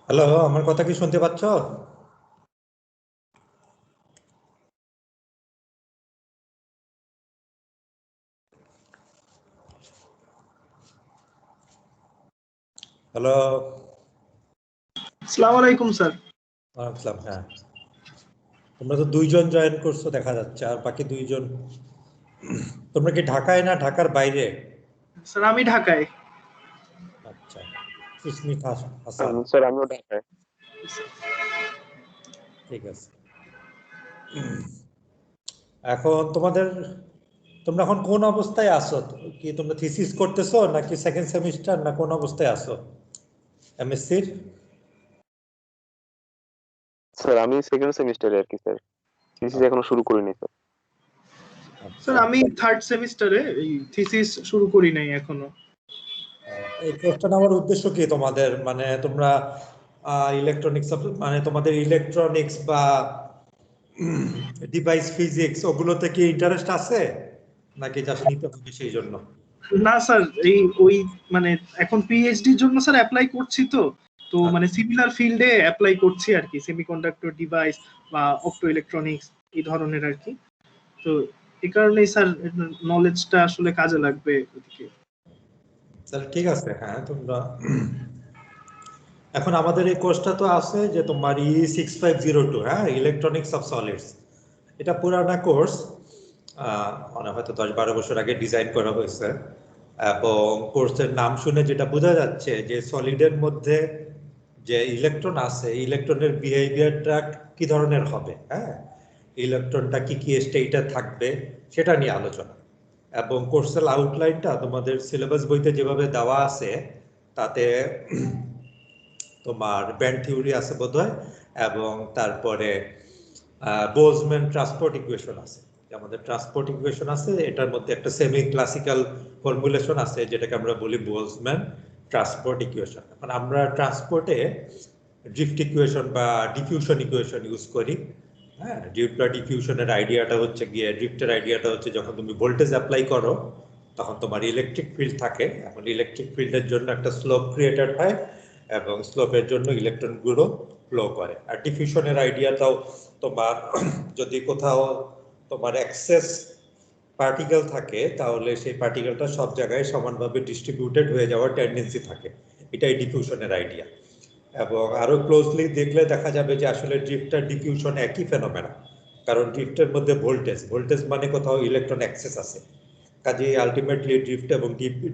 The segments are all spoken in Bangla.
হ্যালো, আমার কথা কি শুনতে পাচ্ছ? হ্যালো। আসসালামু আলাইকুম স্যার। আসসালাম। হ্যাঁ, তোমরা তো দুইজন জয়েন করছো দেখা যাচ্ছে, আর বাকি দুইজন তোমরা কি ঢাকায় না ঢাকার বাইরে? স্যার আমি ঢাকায়। আচ্ছা, সুস্মিত হাসান, স্যার আমিও ঢাকায়। ঠিক আছে। এখন তোমরা এখন কোন অবস্থায় আছো? কি তোমরা থিসিস করতেছো নাকি সেকেন্ড সেমিস্টার, না কোন অবস্থায় আছো এমএসসির? স্যার আমি সেকেন্ড সেমিস্টারে আর কি স্যার, থিসিস এখনো শুরু করিনি স্যার। স্যার আমি থার্ড সেমিস্টারে, এই থিসিস শুরু করি নাই এখনো। এই কোর্সটা নেওয়ার উদ্দেশ্য কি তোমাদের? মানে তোমরা ইলেকট্রনিক্স, মানে তোমাদের ইলেকট্রনিক্স বা ডিভাইস ফিজিক্স ওগুলোতে কি ইন্টারেস্ট আছে, নাকি জাস্ট নিতে হবে সেই জন্য? না স্যার, এই ওই মানে এখন পিএইচডির জন্য স্যার অ্যাপ্লাই করছি তো মানে সিমিলার ফিল্ডে অ্যাপ্লাই করছি আর কি, সেমিকন্ডাক্টর ডিভাইস বা অপটো ইলেকট্রনিক্স এই ধরনের আর কি। তো এই কারণেই স্যার নলেজটা আসলে কাজে লাগবে ওদিকে। তাহলে ঠিক আছে। হ্যাঁ, তোমরা এখন আমাদের এই কোর্সটা তো আছে যে তোমার E6502, হ্যাঁ, ইলেকট্রনিক্স অফ সলিডস। এটা পুরানা কোর্স, মানে হয়তো 10-12 বছর আগে ডিজাইন করা হয়েছে, এবং কোর্সের নাম শুনে যেটা বোঝা যাচ্ছে যে সলিডের মধ্যে যে ইলেকট্রন আছে, ইলেকট্রনের বিহেভিয়ারটা কি ধরনের হবে, হ্যাঁ, ইলেকট্রনটা কি কি স্টেটে থাকবে সেটা নিয়ে আলোচনা। এবং কোর্সের আউটলাইনটা তোমাদের সিলেবাস বইতে যেভাবে দেওয়া আছে তাতে তোমার ব্যান্ড থিওরি আছে বোধহয়, এবং তারপরে বোলজম্যান ট্রান্সপোর্ট ইকুয়েশন আছে। আমাদের ট্রান্সপোর্ট ইকুয়েশন আছে, এটার মধ্যে একটা সেমি ক্লাসিক্যাল ফর্মুলেশন আছে যেটাকে আমরা বলি বোলজম্যান ট্রান্সপোর্ট ইকুয়েশন। এখন আমরা ট্রান্সপোর্টে ড্রিফট ইকুয়েশন বা ডিফিউশন ইকুয়েশন ইউজ করি। হ্যাঁ, ড্রিফট বা ডিফিউশনের আইডিয়াটা হচ্ছে গিয়ে, ড্রিফটের আইডিয়াটা হচ্ছে যখন তুমি ভোল্টেজ অ্যাপ্লাই করো তখন তোমার ইলেকট্রিক ফিল্ড থাকে, এখন ইলেকট্রিক ফিল্ডের জন্য একটা স্লোপ ক্রিয়েটেড হয় এবং স্লোপের জন্য ইলেকট্রনগুলো ফ্লো করে। আর ডিফিউশনের আইডিয়াটাও তোমার যদি কোথাও তোমার এক্সেস পার্টিকেল থাকে তাহলে সেই পার্টিকেলটা সব জায়গায় সমানভাবে ডিস্ট্রিবিউটেড হয়ে যাওয়ার টেন্ডেন্সি থাকে, এটাই ডিফিউশনের আইডিয়া। এবং আরো ক্লোজলি দেখলে দেখা যাবে যে আসলে ড্রিফট আর ডিফিউশন একই ফেনোমেনা, কারণ ড্রিফটের মধ্যে ভোল্টেজ মানে কোথাও ইলেকট্রন অ্যাক্সেস আছে, কাজেই আলটিমেটলি ড্রিফট এবং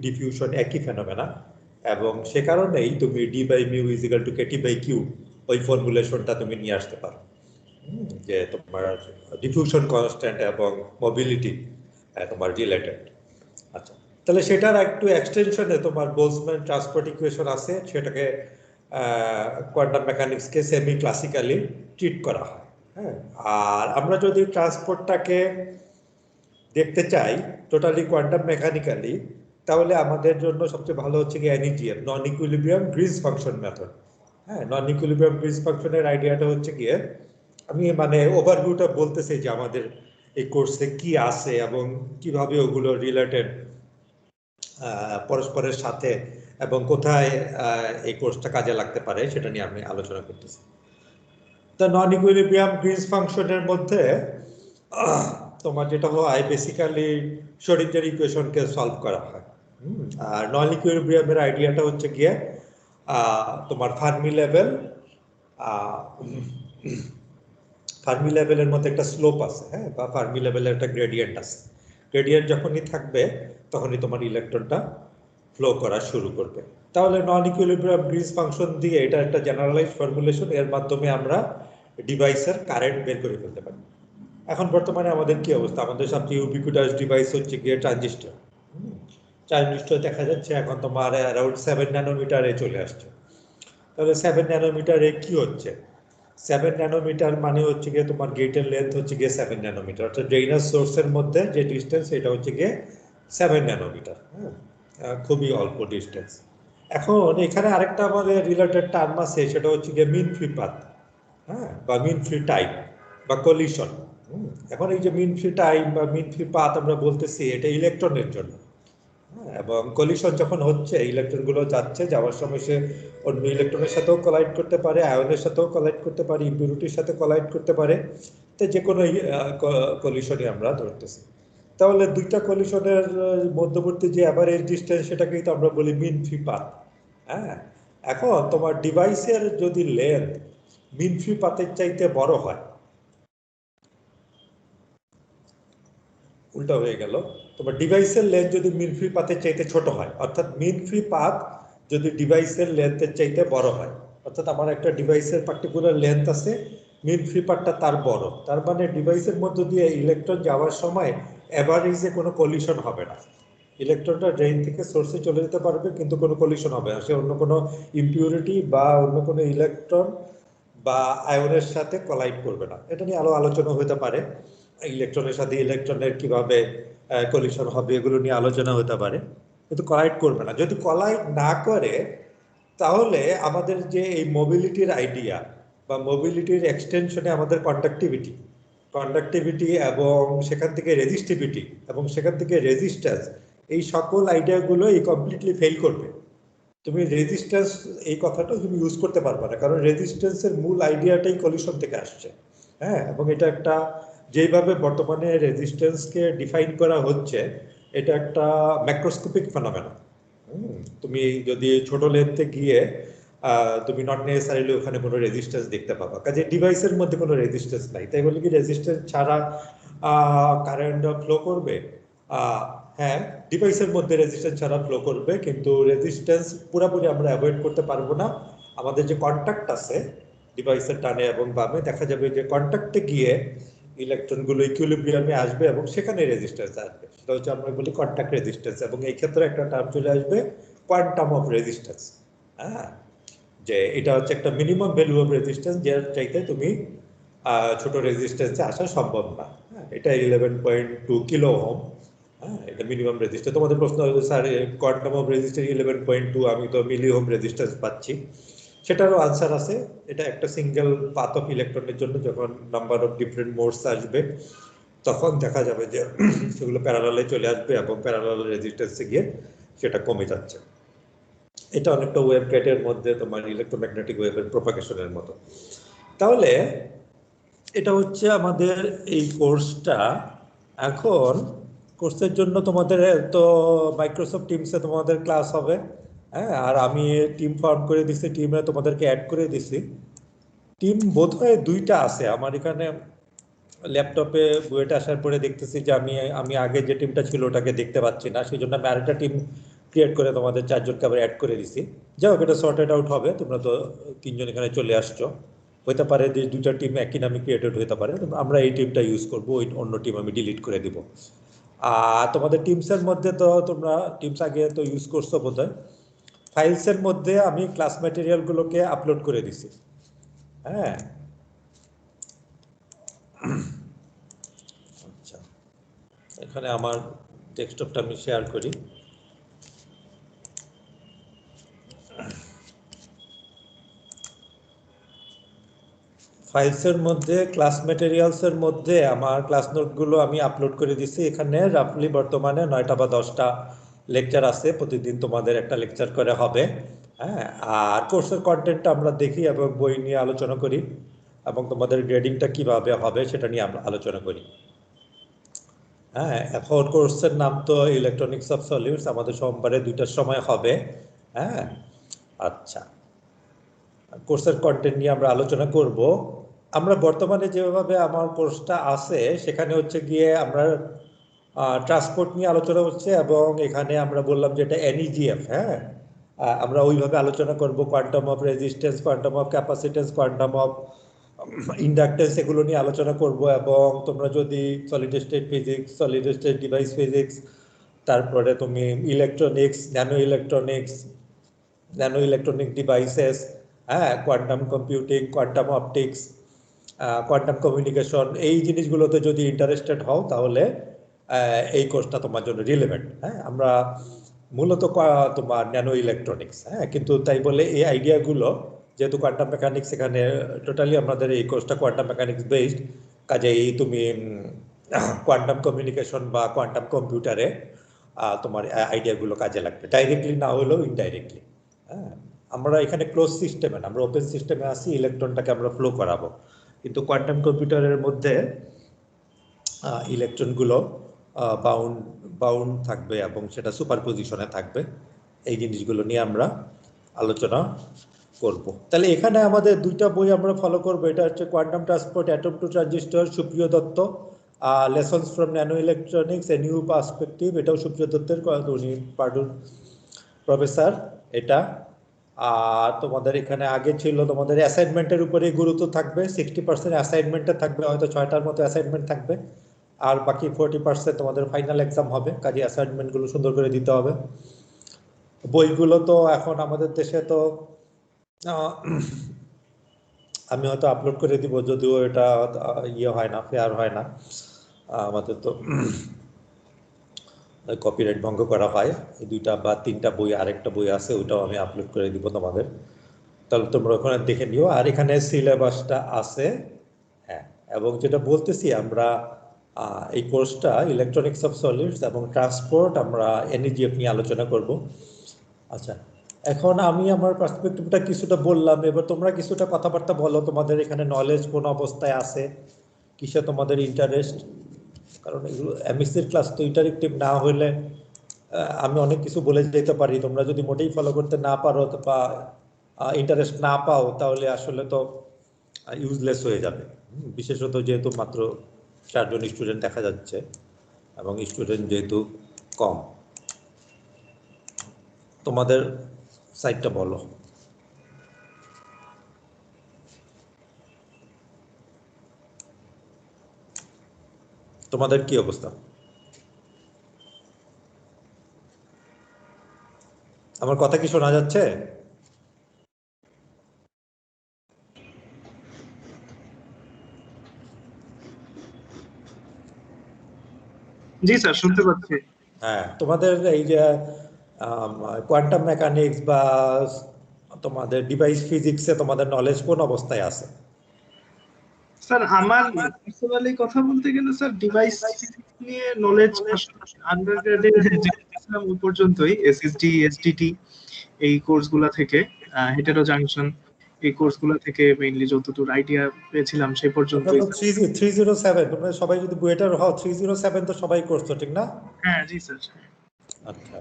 ডিফিউশন একই ফেনোমেনা। এবং সে কারণেই তুমি D by mu is equal to KT by Q ওই ফর্মুলেশনটা তুমি নিয়ে আসতে পারো, যে তোমার ডিফিউশন কনস্ট্যান্ট এবং মোবিলিটি তোমার রিলেটেড। আচ্ছা, তাহলে সেটার একটু এক্সটেনশনে তোমার বোলজম্যান ট্রান্সপোর্ট ইকুয়েশন আছে, সেটাকে কোয়ান্টাম মেকানিক্সকে সেমি ক্লাসিক্যালি ট্রিট করা হয়। হ্যাঁ, আর আমরা যদি ট্রান্সপোর্টটাকে দেখতে চাই টোটালি কোয়ান্টাম মেকানিক্যালি, তাহলে আমাদের জন্য সবচেয়ে ভালো হচ্ছে কি এনইজিএম, নন ইকুইলিব্রিয়াম গ্রিজ ফাংশন মেথড। হ্যাঁ, নন ইকুইলিব্রিয়াম গ্রিজ ফাংশনের আইডিয়াটা হচ্ছে গিয়ে, আমি মানে ওভারভিউটা বলতেছি যে আমাদের এই কোর্সে কি আছে এবং কিভাবে ওগুলো রিলেটেড পরস্পরের সাথে, এবং কোথায় এই কোর্সটা কাজে লাগতে পারে সেটা নিয়ে আমি আলোচনা করতেছি। তো নন ইকুইলিব্রিয়াম গ্রিজ ফাংশনের মধ্যে তোমার যেটা হয় বেসিক্যালি শোডিঞ্জার ইকুয়েশনকে সলভ করা হয়। আর নন ইকুইলিব্রিয়ামের আইডিয়াটা হচ্ছে গিয়ে তোমার ফার্মি লেভেলের মধ্যে একটা স্লোপ আছে, হ্যাঁ, বা ফার্মি লেভেলের একটা গ্রেডিয়েন্ট আছে। গ্রেডিয়েন্ট যখনই থাকবে তখনই তোমার ইলেকট্রনটা ফ্লো করা শুরু করবে। তাহলে নন ইকুইলিব্রিয়াম গ্রিজ ফাংশন দিয়ে, এটা একটা জেনারেলাইজ ফর্মুলেশন, এর মাধ্যমে আমরা ডিভাইসের কারেন্ট বের করে ফেলতে পারি। এখন বর্তমানে আমাদের কি অবস্থা? আমাদের সবচেয়ে ইউবিকুইটাস ডিভাইস হচ্ছে গিয়ে ট্রানজিস্টর। ট্রানজিস্টর দেখা যাচ্ছে এখন তোমার অ্যারাউন্ড 7 ন্যানোমিটারে চলে আসছে। তাহলে 7 ন্যানোমিটারে কি হচ্ছে? 7 ন্যানোমিটার মানে হচ্ছে গিয়ে তোমার গেটের লেন্থ হচ্ছে গিয়ে 7 ন্যানোমিটার, অর্থাৎ ড্রেইনার সোর্সের মধ্যে যে ডিস্টেন্স এটা হচ্ছে গিয়ে 7 ন্যানোমিটার। হ্যাঁ, খুবই অল্প ডিস্টেন্স। এখন এখানে আরেকটা আমাদের রিলেটেড টার্ম আছে, সেটা হচ্ছে গিয়ে মিন ফ্রি পাথ, হ্যাঁ, বা মিন ফ্রি টাইম বা কলিশন। এখন এই যে মিন ফ্রি টাইম বা মিন ফ্রি পাথ আমরা বলতেছি, এটা ইলেকট্রনের জন্য। এবং কলিশন যখন হচ্ছে ইলেকট্রন গুলো যাচ্ছে, যাওয়ার সময় সে অন্য ইলেকট্রনের সাথেও কলাইড করতে পারে, আয়নের সাথেও কলাইড করতে পারে, ইম্পিউরিটির সাথে কলাইড করতে পারে। তো যে কোনো কলিশনই আমরা ধরতেছি। তাহলে দুইটা কলিশনের মধ্যবর্তী যে অ্যাভারেজ ডিসটেন্স সেটাকেই তো আমরা বলি মিন ফ্রি পাথ। হ্যাঁ, এখন তোমার ডিভাইসের যদি লেন্থ মিন ফ্রি পাথের চাইতে বড় হয়, উল্টা হয়ে গেল, তোমার ডিভাইসের লেন্থ যদি মিন ফ্রি পাথের চাইতে ছোট হয়, অর্থাৎ মিন ফ্রি পাথ যদি ডিভাইসের লেন্থের চাইতে বড় হয়, অর্থাৎ আমার একটা ডিভাইসের পার্টিকুলার লেন্থ আছে, মিন ফ্রি পাথটা তার বড়, তার মানে ডিভাইসের মধ্যে দিয়ে ইলেকট্রন যাওয়ার সময় এভারেজে কোনো কলিশন হবে না। ইলেকট্রনটা ড্রেন থেকে সোর্সে চলে যেতে পারবে, কিন্তু কোনো কলিশন হবে না, সে অন্য কোনো ইম্পিউরিটি বা অন্য কোনো ইলেকট্রন বা আয়নের সাথে কলাইড করবে না। এটা নিয়ে আরো আলোচনা হতে পারে, ইলেকট্রনের সাথে ইলেকট্রনের কিভাবে কলিশন হবে এগুলো নিয়ে আলোচনা হতে পারে, কিন্তু কলাইড করবে না। যদি কলাইড না করে তাহলে আমাদের যে এই মোবিলিটির আইডিয়া বা মোবিলিটির এক্সটেনশনে আমাদের কন্ডাক্টিভিটি এবং সেখান থেকে রেজিস্টিভিটি এবং সেখান থেকে রেজিস্ট্যান্স, এই সকল আইডিয়াগুলো এই কমপ্লিটলি ফেল করবে। তুমি রেজিস্ট্যান্স এই কথাটা তুমি ইউজ করতে পারবে না, কারণ রেজিস্ট্যান্সের মূল আইডিয়াটাই কলিশন থেকে আসছে। হ্যাঁ, এবং এটা একটা যেভাবে বর্তমানে রেজিস্ট্যান্সকে ডিফাইন করা হচ্ছে, এটা একটা ম্যাক্রোস্কোপিক ফেনোমেনন। তুমি যদি ছোট লেন্থে গিয়ে তুমি নট নেসেসারিলি ওখানে কোনো রেজিস্ট্যান্স দেখতে পাবা, কাজে ডিভাইসের মধ্যে কোনো রেজিস্ট্যান্স নাই, তাই বলে কি রেজিস্ট্যান্স ছাড়া কারেন্ট ফ্লো করবে? হ্যাঁ, ডিভাইসের মধ্যে রেজিস্ট্যান্স ছাড়া ফ্লো করবে, কিন্তু রেজিস্ট্যান্স পুরোপুরি আমরা অ্যাভয়েড করতে পারবো না। আমাদের যে কন্ট্যাক্ট আছে ডিভাইসের ডানে এবং বামে, দেখা যাবে যে কন্ট্যাক্টে গিয়ে ইলেকট্রনগুলো ইকুইলিব্রিয়ামে আসবে এবং সেখানে রেজিস্ট্যান্স আসবে, সেটা হচ্ছে আমরা বলি কন্ট্যাক্ট রেজিস্ট্যান্স। এবং এই ক্ষেত্রে একটা টার্ম চলে আসবে কোয়ান্টাম অফ রেজিস্ট্যান্স। হ্যাঁ, যে এটা হচ্ছে একটা মিনিমাম ভ্যালু অফ রেজিস্ট্যান্স, যার চাইতে তুমি ছোট রেজিস্ট্যান্সে আসা সম্ভব না। এটা 11.2 কিলো ওহম। হ্যাঁ, এটা মিনিমাম রেজিস্ট্যান্স। তোমাদের প্রশ্ন হলো স্যার কোয়ান্টাম অফ রেজিস্ট্যান্স 11.2, আমি তো মিলি ওহম রেজিস্ট্যান্স পাচ্ছি। সেটারও আনসার আছে, এটা একটা সিঙ্গেল পাথ অফ ইলেকট্রনের জন্য যখন নাম্বার অফ ডিফারেন্ট মোডস আসবে তখন দেখা যাবে যে সেগুলো প্যারালালে চলে আসবে এবং প্যারালাল রেজিস্ট্যান্সে গিয়ে সেটা কমে যাচ্ছে। এটা অনেকটা ওয়েভ গাইডের মধ্যে তোমার ইলেকট্রোম্যাগনেটিক ওয়েভের প্রপাগেশনের মতো। তাহলে এটা হচ্ছে আমাদের এই কোর্সটা। এখন কোর্সের জন্য তোমাদের তো মাইক্রোসফট টিমসে তোমাদের ক্লাস হবে। হ্যাঁ, আর আমি টিম ফর্ম করে দিছি, টিমে তোমাদেরকে অ্যাড করে দিছি। টিম বোধহয় 2টা আছে আমার এখানে ল্যাপটপে, বুয়েটে আসার পরে দেখতেছি যে আমি আগে যে টিমটা ছিল ওটাকে দেখতে পাচ্ছি না, সেই জন্য আমি আরেকটা টিম ক্রিয়েট করে তোমাদের 4জনকে আবার অ্যাড করে দিছি। যাই হোক, এটা সর্টেড আউট হবে, তোমরা তো 3জন এখানে চলে আসছো, হতে পারে যে 2টা টিম একই নামে ক্রিয়েটেড হতে পারে, আমরা এই টিমটা ইউজ করবো, ওই অন্য টিম আমি ডিলিট করে দিব। আর তোমাদের টিমসের মধ্যে তো তোমরা টিমস আগে তো ইউজ করছো বোধহয়, ফাইলসের মধ্যে আমি ক্লাস ম্যাটেরিয়ালগুলোকে আপলোড করে দিছি। হ্যাঁ, আচ্ছা, এখানে আমার ডেস্কটপটা আমি শেয়ার করি। ফাইলসের মধ্যে ক্লাস ম্যাটেরিয়ালসের মধ্যে আমার ক্লাস নোটগুলো আমি আপলোড করে দিছি। এখানে রাফলি বর্তমানে 9টা বা 10টা লেকচার আছে, প্রতিদিন তোমাদের একটা লেকচার করে হবে। হ্যাঁ, আর কোর্সের কন্টেন্টটা আমরা দেখি এবং বই নিয়ে আলোচনা করি এবং তোমাদের গ্রেডিংটা কিভাবে হবে সেটা নিয়ে আমরা আলোচনা করি। হ্যাঁ, এখন কোর্সের নাম তো ইলেকট্রনিক্স অফ সলিউটস, আমাদের সোমবারে 2টার সময় হবে। হ্যাঁ, আচ্ছা, কোর্সের কন্টেন্ট নিয়ে আমরা আলোচনা করব। আমরা বর্তমানে যেভাবে আমার কোর্সটা আছে সেখানে হচ্ছে গিয়ে আমরা ট্রান্সপোর্ট নিয়ে আলোচনা হচ্ছে এবং এখানে আমরা বললাম যে এটা NEGF। হ্যাঁ, আমরা ওইভাবে আলোচনা করব, quantum of resistance, quantum of capacitance, quantum of inductance, এগুলো নিয়ে আলোচনা করব। এবং তোমরা যদি solid state physics, solid state device physics, তারপরে তুমি ইলেকট্রনিক্স, ন্যানো ইলেকট্রনিক ডিভাইসেস, হ্যাঁ, quantum computing, quantum optics, quantum communication, এই জিনিসগুলোতে যদি ইন্টারেস্টেড হও তাহলে এই কোর্সটা তোমার জন্য রিলেভেন্ট। হ্যাঁ, আমরা মূলত তোমার ন্যানো ইলেকট্রনিক্স, হ্যাঁ, কিন্তু তাই বলে এই আইডিয়াগুলো যেহেতু কোয়ান্টাম মেকানিক্স, এখানে টোটালি আমাদের এই কোর্সটা কোয়ান্টাম মেকানিক্স বেসড, কাজেই তুমি কোয়ান্টাম কমিউনিকেশন বা কোয়ান্টাম কম্পিউটারে তোমার আইডিয়াগুলো কাজে লাগবে, ডাইরেক্টলি না হলেও ইনডাইরেক্টলি। হ্যাঁ, আমরা এখানে ক্লোজ সিস্টেমে না, আমরা ওপেন সিস্টেমে আসি, ইলেকট্রনটাকে আমরা ফ্লো করাবো, কিন্তু কোয়ান্টাম কম্পিউটারের মধ্যে ইলেকট্রনগুলো বাউন্ড থাকবে এবং সেটা সুপার পজিশনে থাকবে। এই জিনিসগুলো নিয়ে আমরা আলোচনা করব। তাহলে এখানে আমাদের দুইটা বই আমরা ফলো করব, এটা হচ্ছে quantum transport atom to transistor, Supriyo Dutta, lessons from nano electronics a new perspective, এটাও সুপ্রিয় দত্তের, উনি পার্ডুন প্রফেসর এটা। আর তোমাদের এখানে আগে ছিল তোমাদের অ্যাসাইনমেন্টের উপরে গুরুত্ব থাকবে, 60% অ্যাসাইনমেন্টে থাকবে, হয়তো 6টার মতো অ্যাসাইনমেন্ট থাকবে, আর বাকি 40% তোমাদের ফাইনাল এক্সাম হবে, কাজে অ্যাসাইনমেন্টগুলো সুন্দর করে দিতে হবে। বইগুলো তো এখন আমাদের দেশে তো আমি হয়তো আপলোড করে দিব, যদিও এটা ইয়ে হয় না, ফেয়ার হয় না, আমাদের তো কপিরাইট ভঙ্গ করা হয়। এই 2টা বা 3টা বই, আরেকটা বই আছে, ওইটাও আমি আপলোড করে দিব তোমাদের, তাহলে তোমরা ওখানে দেখে নিও। আর এখানে সিলেবাসটা আছে, হ্যাঁ। এবং যেটা বলতেছি, আমরা এই কোর্সটা ইলেকট্রনিক্স অফ সলিডস এবং ট্রান্সপোর্ট, আমরা এনইজিএফ নিয়ে আলোচনা করব। আচ্ছা, এখন আমি আমার পার্সপেক্টিভটা কিছুটা বললাম, এবার তোমরা কিছুটা কথাবার্তা বলো, তোমাদের এখানে নলেজ কোন অবস্থায় আছে, কিসে তোমাদের ইন্টারেস্ট। কারণ এগুলো এমএসসির ক্লাস তো ইন্টারেক্টিভ না হলে আমি অনেক কিছু বলে যেতে পারি, তোমরা যদি মোটেই ফলো করতে না পারো বা ইন্টারেস্ট না পাও, তাহলে আসলে তো ইউজলেস হয়ে যাবে। বিশেষত যেহেতু মাত্র 4 জন স্টুডেন্ট দেখা যাচ্ছে এবং স্টুডেন্ট যেহেতু কম। তোমাদের সাইডটা বলো, তোমাদের কি অবস্থা? আমার কথা কি শোনা যাচ্ছে? জি স্যার, শুনতে পাচ্ছি। হ্যাঁ, তোমাদের এই যে কোয়ান্টাম মেকানিক্স বা তোমাদের ডিভাইস ফিজিক্সে তোমাদের নলেজ কোন অবস্থায় আছে? স্যার আমার পার্সোনালি কথা বলতে গেলে স্যার ডিভাইস নিয়ে নলেজ আসলে আন্ডারগ্রেডে যেছিলাম ওই পর্যন্তই, এসএসডি এসডিটি এই কোর্সগুলো থেকে, হেটেরো জাংশন এই কোর্সগুলো থেকে মেইনলি যতদূর আইডিয়া পেয়েছিলাম সেই পর্যন্তই। 307, তোমরা সবাই যদি বুয়েটার হও, 307 তো সবাই করছো, ঠিক না? হ্যাঁ জি স্যার। আচ্ছা,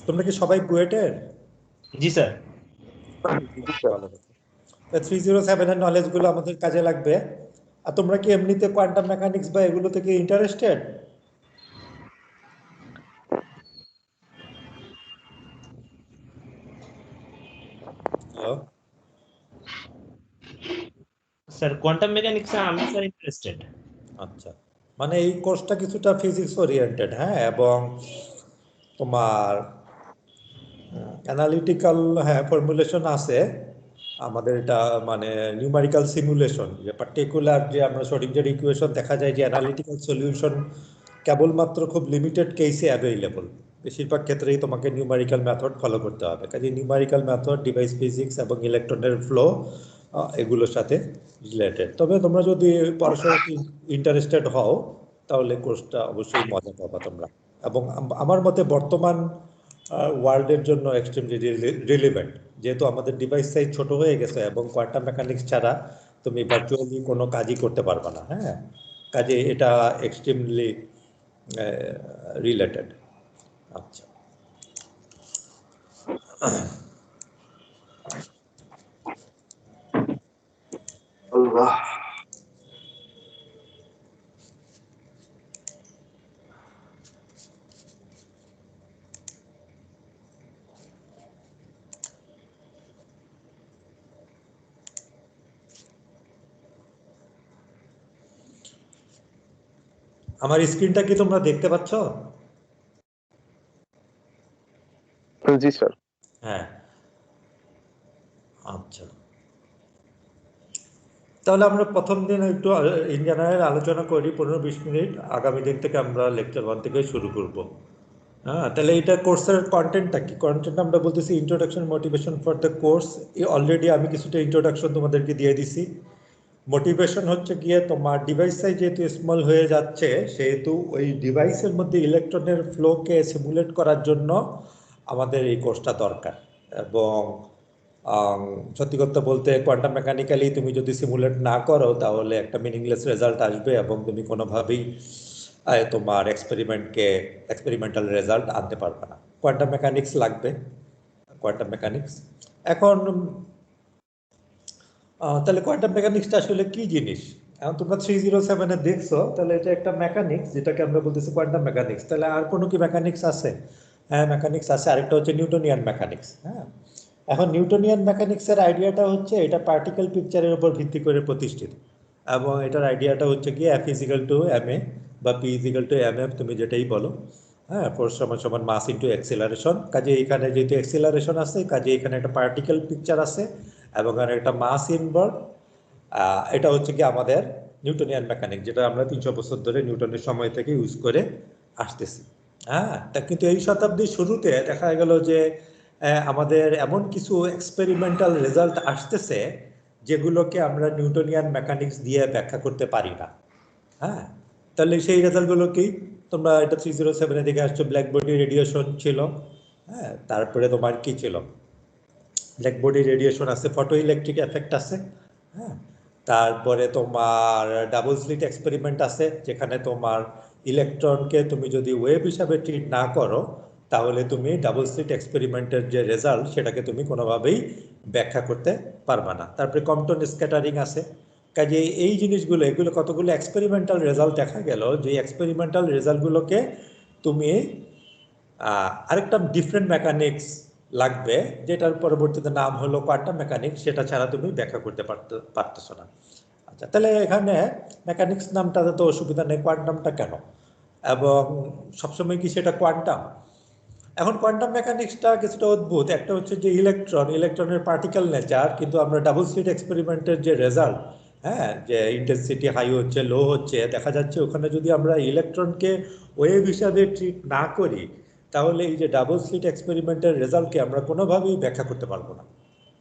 তোমরা কি সবাই বুয়েটের? জি স্যার। 307 এর নলেজ গুলো আমাদের কাজে লাগবে। আর তোমরা কি এমনিতে কোয়ান্টাম মেকানিক্স বা এগুলো থেকে ইন্টারেস্টেড? স্যার কোয়ান্টাম মেকানিক্সে আমি স্যার ইন্টারেস্টেড। আচ্ছা, মানে এই কোর্সটা কিছুটা ফিজিক্স ওরিয়েন্টেড, হ্যাঁ, এবং তোমার অ্যানালিটিক্যাল, হ্যাঁ, ফর্মুলেশন আছে আমাদের, এটা মানে নিউমেরিক্যাল সিমুলেশন, যে পার্টিকুলার যে আমরা শ্রোডিঞ্জার ইকুয়েশন দেখা যায় যে অ্যানালিটিক্যাল সলিউশন কেবলমাত্র খুব লিমিটেড কেসে অ্যাভেইলেবল, বেশিরভাগ ক্ষেত্রেই তোমাকে নিউমেরিক্যাল মেথড ফলো করতে হবে। কাজে নিউমেরিক্যাল মেথড, ডিভাইস ফিজিক্স এবং ইলেকট্রনের ফ্লো এগুলোর সাথে রিলেটেড। তবে তোমরা যদি পড়াশোনাতে ইন্টারেস্টেড হও, তাহলে কোর্সটা অবশ্যই মজা পাবা তোমরা, এবং আমার মতে বর্তমান ওয়ার্ল্ডের জন্য এক্সট্রিমলি রিলেভেন্ট, যেহেতু আমাদের ডিভাইস সাইজ ছোট হয়ে গেছে এবং কোয়ান্টাম মেকানিক্স ছাড়া তুমি ভার্চুয়ালি কোনো কাজই করতে পারবে না। হ্যাঁ, কাজে এটা এক্সট্রিমলি রিলেটেড। আচ্ছা, আল্লাহ, আমার স্ক্রিনটা কি তোমরা দেখতে পাচ্ছ? জি স্যার। হ্যাঁ, আচ্ছা, তাহলে আমরা প্রথম দিন একটু ইন জেনারেল আলোচনা করি 15-20 মিনিট, আগামী দিন থেকে আমরা লেকচার 1 থেকে শুরু করব। হ্যাঁ, তাহলে এটা কোর্সের কন্টেন্টটা কি? কন্টেন্ট আমরা বলতেছি introduction motivation for the course. Already আমি কিছুটা ইন্ট্রোডাকশন তোমাদেরকে দিয়ে দিছি। মোটিভেশন হচ্ছে গিয়ে তোমার ডিভাইস সাইজ যেহেতু স্মল হয়ে যাচ্ছে সেহেতু ওই ডিভাইসের মধ্যে ইলেকট্রনের ফ্লোকে সিমুলেট করার জন্য আমাদের এই কোর্সটা দরকার। এবং সত্যি কথা বলতে কোয়ান্টাম মেকানিক্যালি তুমি যদি সিমুলেট না করো তাহলে একটা মিনিংলেস রেজাল্ট আসবে এবং তুমি কোনোভাবেই তোমার এক্সপেরিমেন্টাল রেজাল্ট আনতে পারবে না। কোয়ান্টাম মেকানিক্স লাগবে, কোয়ান্টাম মেকানিক্স। এখন তাহলে কোয়ান্টাম মেকানিক্সটা আসলে কি জিনিস? এখন তোমরা 307-এ দেখছো, তাহলে এটা একটা মেকানিক্স যেটাকে আমরা বলতেছি কোয়ান্টাম মেকানিক্স। তাহলে আর কোনো কি মেকানিক্স আছে? হ্যাঁ, মেকানিক্স আছে। আরেকটা হচ্ছে নিউটনিয়ান মেকানিক্স। হ্যাঁ, এখন নিউটনিয়ান মেকানিক্সের আইডিয়াটা হচ্ছে এটা পার্টিকেল পিকচারের উপর ভিত্তি করে প্রতিষ্ঠিত, এবং এটার আইডিয়াটা হচ্ছে কি F = ma বা P = mf, তুমি যেটাই বলো। হ্যাঁ, ফোর্স সমান মাস ইন্টু অ্যাক্সিলারেশন। কাজে এখানে যেহেতু অ্যাক্সিলারেশন আছে, কাজে এখানে একটা পার্টিকেল পিকচার আছে এবং আর একটা মাস ইনভলভ। এটা হচ্ছে কি আমাদের নিউটনিয়ান মেকানিক্স, যেটা আমরা 300 বছর ধরে নিউটনের সময় থেকে ইউজ করে আসতেছি। হ্যাঁ, তা কিন্তু এই শতাব্দীর শুরুতে দেখা গেল যে আমাদের এমন কিছু এক্সপেরিমেন্টাল রেজাল্ট আসতেছে যেগুলোকে আমরা নিউটনিয়ান মেকানিক্স দিয়ে ব্যাখ্যা করতে পারি না। হ্যাঁ, তাহলে সেই রেজাল্টগুলো কি? তোমরা এটা 307-এ দেখে আসছো, ব্ল্যাক বডি রেডিয়েশন ছিল। হ্যাঁ, তারপরে তোমার কি ছিল? ব্ল্যাক বডি রেডিয়েশন আছে, ফটো ইলেকট্রিক এফেক্ট আছে। হ্যাঁ, তারপরে তোমার ডাবল স্লিট এক্সপেরিমেন্ট আছে, যেখানে তোমার ইলেকট্রনকে তুমি যদি ওয়েভ হিসাবে ট্রিট না করো তাহলে তুমি ডাবল স্লিট এক্সপেরিমেন্টের যে রেজাল্ট সেটাকে তুমি কোনোভাবেই ব্যাখ্যা করতে পারবে না। তারপরে কম্পটন স্ক্যাটারিং আছে। কাজে এই জিনিসগুলো, এগুলো কতগুলো এক্সপেরিমেন্টাল রেজাল্ট দেখা গেল, যে এক্সপেরিমেন্টাল রেজাল্টগুলোকে তুমি আরেকটা ডিফারেন্ট মেকানিক্স লাগবে, যেটার পরবর্তীতে নাম হলো কোয়ান্টাম মেকানিক্স, সেটা ছাড়া তুমি ব্যাখ্যা করতে পারতেছো না। আচ্ছা, তাহলে এখানে মেকানিক্স নামটাতে তো অসুবিধা নেই, কোয়ান্টামটা কেন? এবং সবসময় কি সেটা কোয়ান্টাম? এখন কোয়ান্টাম মেকানিক্সটা কিছুটা অদ্ভুত। একটা হচ্ছে যে ইলেকট্রনের পার্টিকেল নেচার, কিন্তু আমরা ডাবল স্লিট এক্সপেরিমেন্টের যে রেজাল্ট, হ্যাঁ, যে ইন্টেন্সিটি হাই হচ্ছে, লো হচ্ছে, দেখা যাচ্ছে ওখানে যদি আমরা ইলেকট্রনকে ওয়েভ হিসাবে ট্রিট না করি তাহলে এই যে ডাবল স্লিট এক্সপেরিমেন্টের রেজাল্টকে আমরা কোনোভাবেই ব্যাখ্যা করতে পারবো না।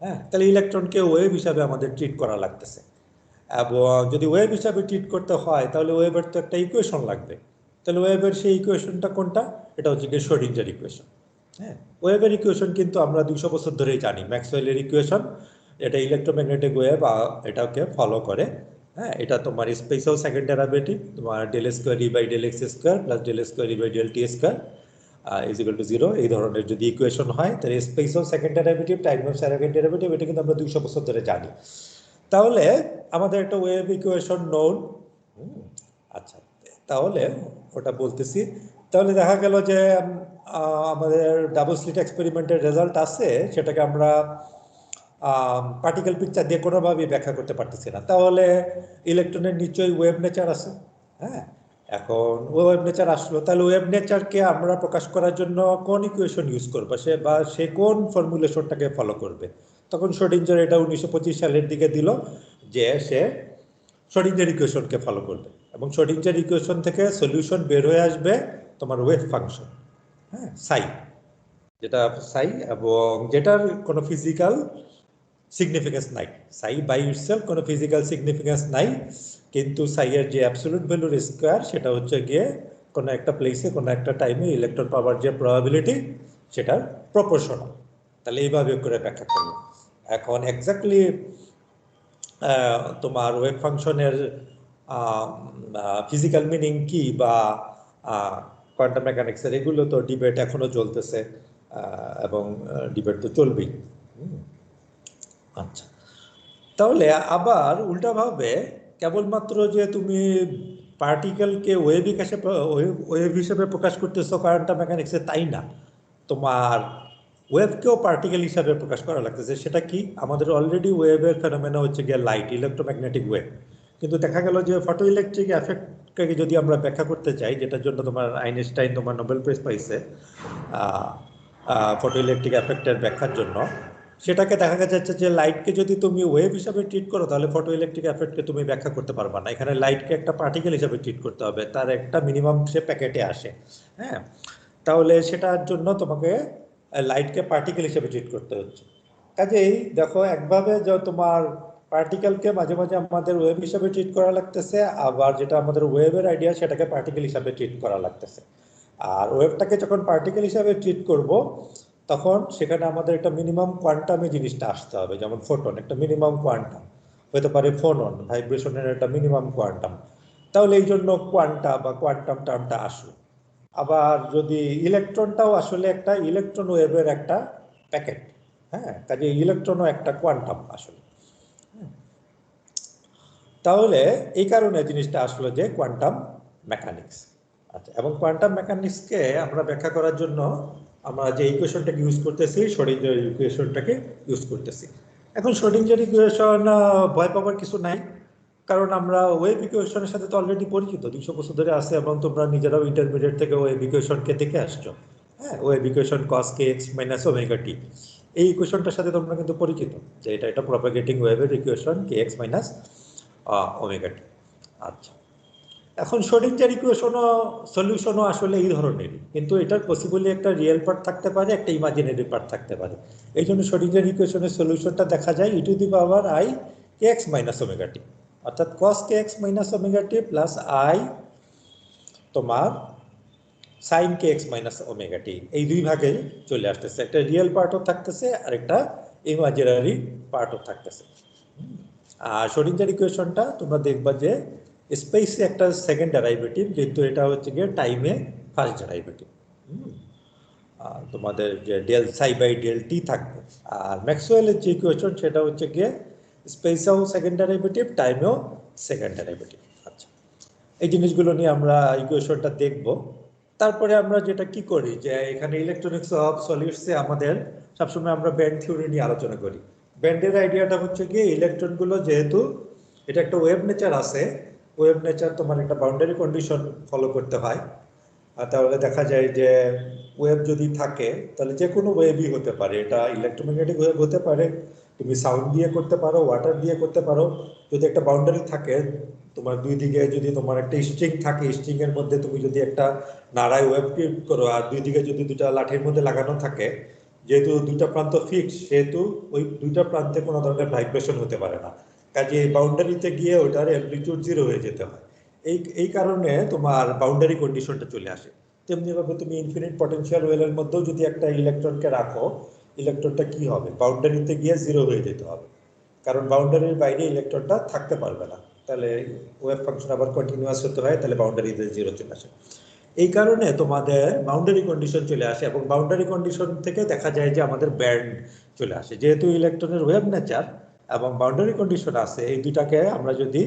হ্যাঁ, তাহলে ইলেকট্রনকে ওয়েভ হিসাবে আমাদের ট্রিট করা লাগতেছে, এবং যদি ওয়েভ হিসাবে ট্রিট করতে হয় তাহলে ওয়েভের তো একটা ইকুয়েশন লাগবে। তাহলে ওয়েভের সেই ইকুয়েশনটা কোনটা? এটা হচ্ছে কি শ্রোডিঞ্জার ইকুয়েশন। হ্যাঁ, ওয়েভের ইকুয়েশন কিন্তু আমরা 200 বছর ধরেই জানি, ম্যাক্সওয়েলের ইকুয়েশন। এটা ইলেকট্রোম্যাগনেটিক ওয়েভ এটাকে ফলো করে। হ্যাঁ, এটা তোমার স্পেসেও সেকেন্ড ডেরিভেটিভ, তোমার del square E / del x square plus del square E / del t square = 0। এই ধরনের যদি ইকুয়েশন হয় তাহলে স্পেসেও সেকেন্ড ডেরিভেটিভ, টাইমেও সেকেন্ড ডেরিভেটিভ, এটা কিন্তু আমরা 200 বছর ধরে জানি। তাহলে আমাদের একটা ওয়েভ ইকুয়েশন নোন। আচ্ছা, তাহলে ওটা বলতেছি। তাহলে দেখা গেল যে আমাদের ডাবল স্লিট এক্সপেরিমেন্টের রেজাল্ট আছে, সেটাকে আমরা পার্টিকেল পিকচার দিয়ে কোনোভাবেই ব্যাখ্যা করতে পারতেছি না। তাহলে ইলেকট্রনের নিশ্চয়ই ওয়েভ নেচার আছে। হ্যাঁ, এখন ওয়েভ নেচার আসলো, তাহলে ওয়েভ নেচারকে আমরা প্রকাশ করার জন্য কোন ইকুয়েশন ইউজ করবো, সে কোন ফর্মুলেশনটাকে ফলো করবে? তখন শ্রোডিঞ্জার এটা 1925 সালের দিকে দিল যে সে শ্রোডিঞ্জার ইকুয়েশনকে ফলো করবে, এবং শ্রোডিঞ্জার ইকুয়েশন থেকে সলিউশন বের হয়ে আসবে তোমার ওয়েভ ফাংশন। হ্যাঁ, সাই, যেটা সাই, এবং যেটার কোনো ফিজিক্যাল সিগনিফিকেন্স নাই। সাই বাই ইটসেলফ কোনো ফিজিক্যাল সিগনিফিকেন্স নাই, কিন্তু সাইয়ের যে অ্যাবসলিউট ভ্যালুর স্কয়ার সেটা হচ্ছে গিয়ে কোনো একটা প্লেসে কোনো একটা টাইমে ইলেকট্রন পাওয়ার যে প্রবাবিলিটি সেটার প্রপোর্শনাল। তাহলে এইভাবে করে ব্যাখ্যা করবো। এখন এক্স্যাক্টলি তোমার ওয়েভ ফাংশনের ফিজিক্যাল মিনিং কি বা কোয়ান্টাম মেকানিক্সের, এগুলো তো ডিবেট এখনো চলতেছে, এবং ডিবেট তো চলবেই। আচ্ছা, তাহলে আবার উল্টাভাবে কেবলমাত্র যে তুমি পার্টিকেলকে ওয়েভ হিসেবে প্রকাশ করতেছো কোয়ান্টাম মেকানিক্সে তাই না, তোমার ওয়েভকেও পার্টিকেল হিসাবে প্রকাশ করা লাগতেছে। সেটা কি? আমাদের অলরেডি ওয়েভের ফেনোমেনা হচ্ছে গিয়ে লাইট, ইলেকট্রোম্যাগনেটিক ওয়েভ। কিন্তু দেখা গেল যে ফটো ইলেকট্রিক এফেক্টকে যদি আমরা ব্যাখ্যা করতে চাই, যেটার জন্য তোমার আইনস্টাইন তোমার নোবেল প্রাইজ পাইছে ফটো ইলেকট্রিক এফেক্টের ব্যাখ্যার জন্য, সেটাকে দেখা যাচ্ছে যে লাইটকে যদি তুমি ওয়েভ হিসাবে ট্রিট করো তাহলে ফটো ইলেকট্রিক এফেক্টকে তুমি ব্যাখ্যা করতে পারবা না। এখানে লাইটকে একটা পার্টিকেল হিসাবে ট্রিট করতে হবে, তার একটা মিনিমাম সে প্যাকেটে আসে। হ্যাঁ, তাহলে সেটার জন্য তোমাকে লাইটকে পার্টিকেল হিসেবে ট্রিট করতে হচ্ছে। কাজেই দেখো, একভাবে যে তোমার পার্টিকেলকে মাঝে মাঝে আমাদের ওয়েভ হিসাবে ট্রিট করা লাগতেছে, আবার যেটা আমাদের ওয়েভের আইডিয়া সেটাকে পার্টিকেল হিসাবে ট্রিট করা লাগতেছে। আর ওয়েভটাকে যখন পার্টিকেল হিসাবে ট্রিট করব তখন সেখানে আমাদের একটা মিনিমাম কোয়ান্টামে জিনিসটা আসতে হবে, যেমন ফোটন একটা মিনিমাম কোয়ান্টাম হতে পারে, ফোনন ভাইব্রেশনের একটা মিনিমাম কোয়ান্টাম, তাহলে এই জন্য কোয়ান্টা বা কোয়ান্টাম টার্মটা আসলো। আবার যদি ইলেকট্রনটাও আসলে একটা ইলেকট্রন ওয়েভের একটা প্যাকেট, হ্যাঁ, কাজে ইলেকট্রনও একটা কোয়ান্টাম আসলে। তাহলে এই কারণে জিনিসটা আসলো যে কোয়ান্টাম মেকানিক্স। আচ্ছা, এবং কোয়ান্টাম মেকানিক্সকে আমরা ব্যাখ্যা করার জন্য আমরা যে ইকুয়েশনটাকে ইউজ করতেছি, শ্রোডিঞ্জার ইকুয়েশনটাকে ইউজ করতেছি। এখন শ্রোডিঞ্জার ইকুয়েশন ভয় পাওয়ার কিছু নাই, কারণ আমরা ওয়েভ ইকুয়েশনের সাথে তো অলরেডি পরিচিত, 200 বছর ধরে আছে, এবং তোমরা নিজেরাও ইন্টারমিডিয়েট থেকে ওয়েভ ইকুয়েশনকে দেখে আসছো। হ্যাঁ, wave equation cos kx minus omega t, এই ইকুয়েশনটার সাথে তোমরা কিন্তু পরিচিত যে এটা প্রপাগেটিং ওয়েভের ইকুয়েশন kx মাইনাস ওমেগা টি। আচ্ছা, এখন শ্রোডিঞ্জার ইকুয়েশনও সলিউশনও আসলে এই ধরনেরই, কিন্তু এটার পসিবলি একটা রিয়েল পার্ট থাকতে পারে, একটা ইমাজিনারি পার্ট থাকতে পারে। এই জন্য শ্রোডিঞ্জার ইকুয়েশনের সলিউশনটা দেখা যায় e to the power i kx minus omega t, অর্থাৎ cos kx minus omega t plus i তোমার sin kx minus omega t, এই দুই ভাগে চলে আসতেছে, একটা রিয়েল পার্টও থাকতেছে আর একটা ইমাজিনারি পার্টও থাকতেছে। আর শ্রোডিঞ্জার ইকুয়েশনটা তোমরা দেখবা যে স্পেসে একটা সেকেন্ড ডেরাইভেটিভ, কিন্তু এটা হচ্ছে গিয়ে টাইমে ফার্স্ট ডেরাইভেটিভ। তোমাদের যে del Sai by del T থাকবে। আর ম্যাক্সওয়েলের যে ইকুয়েশন সেটা হচ্ছে গিয়ে স্পেসেও সেকেন্ড ডেরাইভেটিভ, টাইমেও সেকেন্ড ডেরাইভেটিভ। আচ্ছা, এই জিনিসগুলো নিয়ে আমরা ইকুয়েশনটা দেখব। তারপরে আমরা যেটা কি করি যে এখানে ইলেকট্রনিক্স অফ সলিডসে আমাদের সবসময় আমরা ব্যান্ড থিওরি নিয়ে আলোচনা করি। ব্যান্ডের আইডিয়াটা হচ্ছে গিয়ে ইলেকট্রনগুলো যেহেতু এটা একটা ওয়েভ নেচার আছে, ওয়েভ নেচার তোমার একটা বাউন্ডারি কন্ডিশন ফলো করতে হয়। আর তাহলে দেখা যায় যে ওয়েভ যদি থাকে তাহলে যে কোনো ওয়েভই হতে পারে, এটা ইলেকট্রোম্যাগনেটিক ওয়েভ হতে পারে, তুমি সাউন্ড দিয়ে করতে পারো, ওয়াটার দিয়ে করতে পারো, যদি একটা বাউন্ডারি থাকে তোমার দুই দিকে, যদি তোমার একটা স্ট্রিং থাকে, স্ট্রিং এর মধ্যে তুমি যদি একটা নাড়ায় ওয়েভ ক্রিয়েট করো, আর দুই দিকে যদি দুটা লাঠির মধ্যে লাগানো থাকে, যেহেতু দুইটা প্রান্ত ফিক্স সেহেতু ওই দুইটা প্রান্তে কোনো ধরনের ভাইব্রেশন হতে পারে না, কাজে এই বাউন্ডারিতে গিয়ে ওটার অ্যামপ্লিটিউড জিরো হয়ে যেতে হয়। এই কারণে তোমার বাউন্ডারি কন্ডিশনটা চলে আসে। তেমনিভাবে তুমি ইনফিনিট পটেনশিয়াল ওয়েলের মধ্যেও যদি একটা ইলেকট্রনকে রাখো, ইলেকট্রনটা কি হবে, বাউন্ডারিতে গিয়ে জিরো হয়ে যেতে হবে, কারণ বাউন্ডারির বাইরে ইলেকট্রনটা থাকতে পারবে না, তাহলে ওয়েভ ফাংশন আবার কন্টিনিউয়াস হতে হয়, তাহলে বাউন্ডারিতে জিরো চলে আসে। এই কারণে তোমাদের বাউন্ডারি কন্ডিশন চলে আসে, এবং বাউন্ডারি কন্ডিশন থেকে দেখা যায় যে আমাদের ব্যান্ড চলে আসে। যেহেতু ইলেকট্রনের ওয়েভ নেচার এবং বাউন্ডারি কন্ডিশন আছে, এই দুটাকে আমরা যদি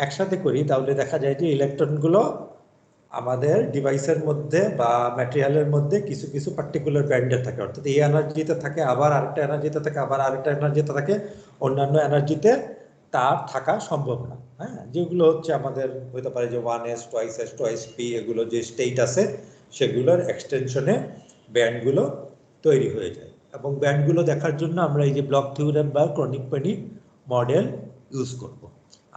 একসাথে করি তাহলে দেখা যায় যে ইলেকট্রনগুলো আমাদের ডিভাইসের মধ্যে বা ম্যাটেরিয়ালের মধ্যে কিছু কিছু পার্টিকুলার ব্যান্ডে থাকে, অর্থাৎ এই এনার্জিতে থাকে, আবার আরেকটা এনার্জিতে থাকে, আবার আরেকটা এনার্জিতে থাকে, অন্যান্য এনার্জিতে তার থাকা সম্ভব না। হ্যাঁ, যেগুলো হচ্ছে আমাদের হতে পারে যে 1s 2s 2sp, এগুলো যে স্টেট আছে সেগুলোর এক্সটেনশনে ব্যান্ডগুলো তৈরি হয়ে যায়। এবং ব্যান্ডগুলো দেখার জন্য আমরা এই যে ব্লক থিওরেম বা ক্রনিক পেনি মডেল ইউজ করব।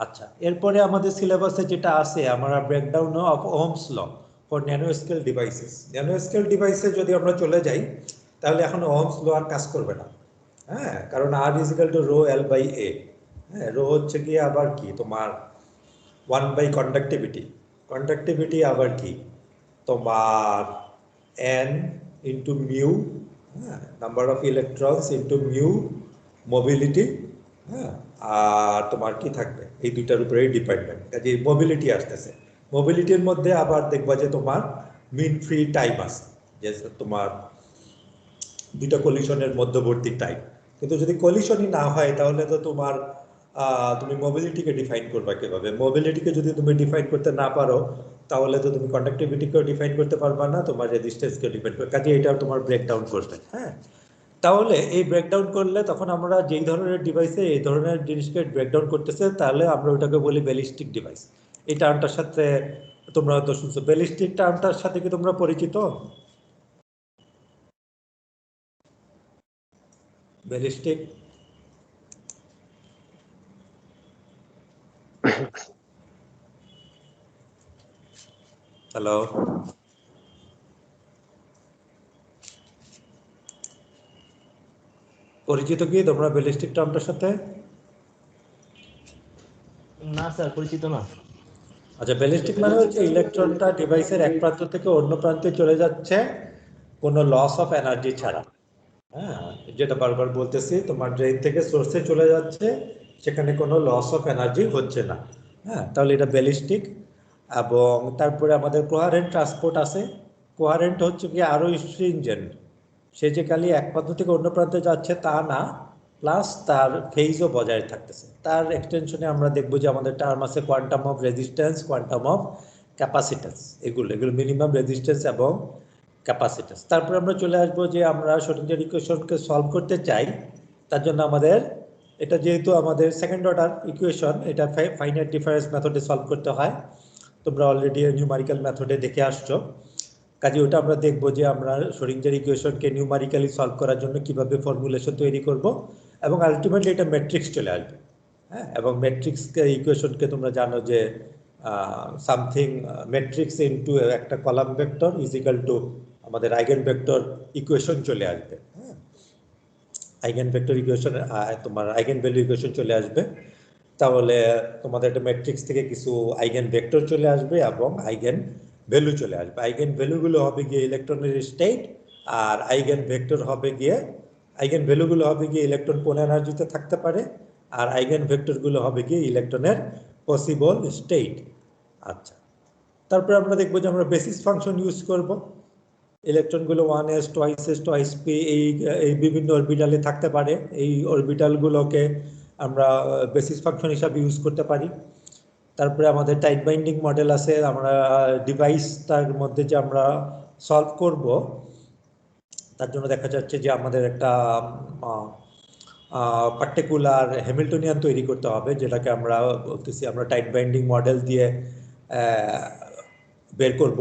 আচ্ছা, এরপরে আমাদের সিলেবাসে যেটা আছে, আমরা breakdown of Ohm's law for nano scale devices. Nano scale ডিভাইসে যদি আমরা চলে যাই তাহলে এখন ওহমস ল আর কাজ করবে না। হ্যাঁ, কারণ R is equal to rho L by A. হ্যাঁ, রো হচ্ছে কি আবার কি তোমার 1 বাই কন্ডাক্টিভিটি, কন্ডাক্টিভিটি আবার কি তোমার n ইন্টু মিউ, হ্যাঁ, number of electrons into mu mobility. হ্যাঁ, আর তোমার কি থাকবে, এই দুইটার উপরেই ডিপেন্ডেন্ট, কাজে মোবিলিটি আসতেছে। মোবিলিটির মধ্যে আবার দেখবা যে তোমার মিন ফ্রি টাইম আছে, যে তোমার দুইটা কলিশনের মধ্যবর্তী টাইম। কিন্তু যদি কলিশনই না হয় তাহলে তো তোমার তুমি মোবিলিটিকে ডিফাইন করবা কিভাবে? মোবিলিটিকে যদি তুমি ডিফাইন করতে না পারো তাহলে তো তুমি কন্ডাক্টিভিটিকেও ডিফাইন করতে পারবা না, তোমার রেজিস্ট্যান্সকেও ডিফাইন করবে, কাজে এটা তোমার ব্রেকডাউন করবে। হ্যাঁ, তাহলে এই ব্রেকডাউন করলে তখন আমরা যেই ধরনের ডিভাইসে এই ধরনের জিনিসকে ব্রেকডাউন করতেছে তাহলে আমরা ওটাকে বলি ব্যালিস্টিক ডিভাইস। এই টার্মটার সাথে তোমরা তো শুনছো, ব্যালিস্টিক টার্মটার সাথে কি তোমরা পরিচিত? ব্যালিস্টিক, হ্যালো, পরিচিত কি তোমরা ব্যালিস্টিক টার্মটার সাথে? না স্যার, পরিচিত না। আচ্ছা, ব্যালিস্টিক মানে হচ্ছে ইলেকট্রনটা ডিভাইসের এক প্রান্ত থেকে অন্য প্রান্তে চলে যাচ্ছে কোনো লস অফ এনার্জি ছাড়া। হ্যাঁ, যেটা বারবার বলতেছি, তোমার ড্রেন থেকে সোর্সে চলে যাচ্ছে, সেখানে কোনো লস অফ এনার্জি হচ্ছে না। হ্যাঁ, তাহলে এটা ব্যালিস্টিক। এবং তারপরে আমাদের কোহারেন্ট ট্রান্সপোর্ট আছে। কোহারেন্ট হচ্ছে কি আরো স্ট্রিনজেন্ট, সে যে খালি এক প্রান্ত থেকে অন্য প্রান্তে যাচ্ছে তা না, প্লাস তার ফেজও বজায় থাকতেছে। তার এক্সটেনশনে আমরা দেখবো যে আমাদের টার্ম আছে quantum of resistance, quantum of capacitance, এগুলো মিনিমাম রেজিস্ট্যান্স এবং ক্যাপাসিট্যান্স। তারপর আমরা চলে আসবো যে আমরা শ্রোডিঞ্জার ইকুয়েশনকে সলভ করতে চাই, তার জন্য আমাদের এটা যেহেতু আমাদের সেকেন্ড অর্ডার ইকুয়েশন, এটা ফাইনাইট ডিফারেন্স মেথডে সলভ করতে হয়। তোমরা অলরেডি নিউমারিক্যাল মেথডে দেখে আসছো, কাজে ওটা আমরা দেখবো যে আমরা শ্রোডিঞ্জার ইকুয়েশনকে নিউমারিক্যালি সলভ করার জন্য কিভাবে ফর্মুলেশন তৈরি করব, এবং আলটিমেটলি এটা ম্যাট্রিক্স চলে আসবে। হ্যাঁ, এবং ম্যাট্রিক্স ইকুয়েশনকে তোমরা জানো যে সামথিং ম্যাট্রিক্স ইনটু একটা column vector is equal two আমাদের আইগেন ভেক্টর ইকুয়েশন চলে আসবে। হ্যাঁ, আইগেন ভেক্টর ইকুয়েশন, তোমার আইগেন ভ্যালু ইকুয়েশন চলে আসবে। তাহলে তোমাদের একটা ম্যাট্রিক্স থেকে কিছু আইগেন ভেক্টর চলে আসবে এবং আইগেন ভ্যালু চলে আসবে। আইগেন ভ্যালুগুলো হবে গিয়ে ইলেকট্রনের স্টেট, আর আইগেন ভেক্টর হবে গিয়ে, আইগেন ভ্যালুগুলো হবে গিয়ে ইলেকট্রন কোন এনার্জিতে থাকতে পারে, আর আইগেন ভেক্টরগুলো হবে গিয়ে ইলেকট্রনের পসিবল স্টেট। আচ্ছা, তারপরে আমরা দেখবো যে আমরা বেসিস ফাংশন ইউজ করব। ইলেকট্রনগুলো 1s 2s 2sp এই বিভিন্ন অরবিটালে থাকতে পারে, এই অরবিটালগুলোকে আমরা বেসিস ফাংশন হিসাবে ইউজ করতে পারি। তারপরে আমাদের টাইট বাইন্ডিং মডেল আছে, আমরা ডিভাইস তার মধ্যে যে আমরা সলভ করব তার জন্য দেখা যাচ্ছে যে আমাদের একটা পার্টিকুলার হ্যামিল্টনিয়ান তৈরি করতে হবে, যেটাকে আমরা বলতেছি আমরা টাইট বাইন্ডিং মডেল দিয়ে বের করব।